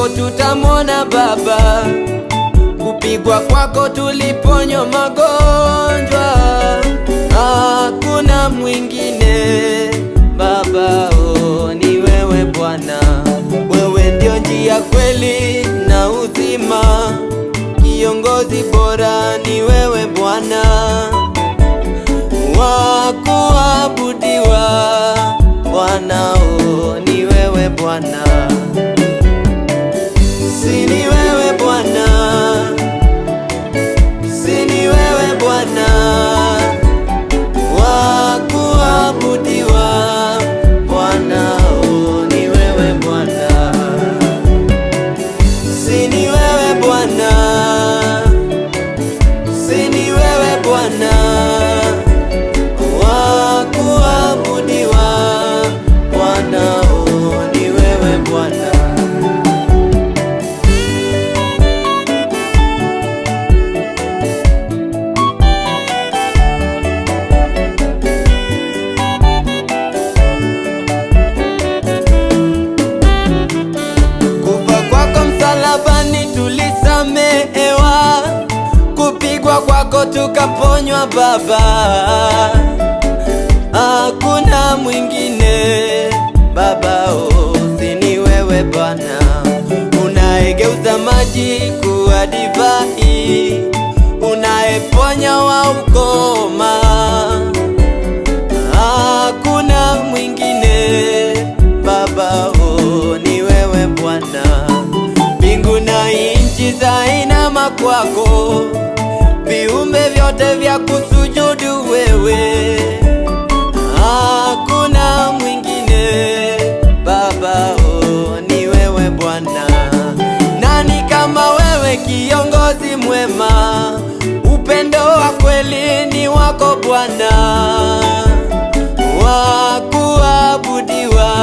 kwako tutamwona Baba, kupigwa kwako tuliponywa magonjwa. Hakuna mwingine Baba, oh, ni wewe Bwana. Wewe ndio njia, kweli na uzima, kiongozi bora ni wewe Bwana, wa kuabudiwa Bwana, oh, ni wewe Bwana. Si ni wewe Bwana, si ni wewe Bwana, wa kuabudiwa Bwana, oh, ni wewe Bwana. Si ni wewe Bwana, si ni wewe Bwana, wa kuabudiwa Bwana, oh, ni wewe Bwana. Msalabani tulisamehewa, kupigwa kwako tukaponywa Baba. Hakuna mwingine Baba, oh, si ni wewe Bwana, unaegeuza maji kuwa divai, unaeponya wa ukoma. Hakuna mwingine Baba, oh, ni wewe Bwana. Mbingu na nchi zainama kwako, viumbe vyote vya kusujudu wewe. Hakuna mwingine Baba, oh, ni wewe Bwana. Nani kama wewe, kiongozi mwema, upendo wa kweli ni wako Bwana, wa kuabudiwa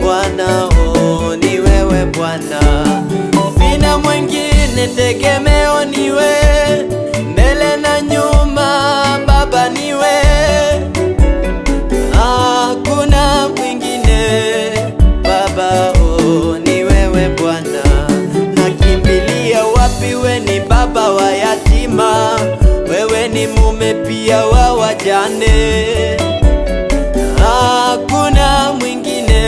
Bwana, oh, ni wewe Bwana. Sina mwingine, tegemeo niwe, mbele na nyuma Baba niwe. Hakuna mwingine Baba, oh, ni wewe Bwana. Nakimbilia wapi? We ni baba wa yatima, wewe ni mume pia wa wajane. Hakuna mwingine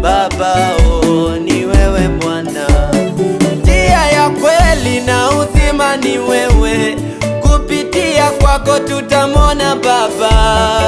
Baba, oh, ni wewe Bwana. Njia ya kweli na uzima ni wewe, kupitia kwako tutamwona Baba.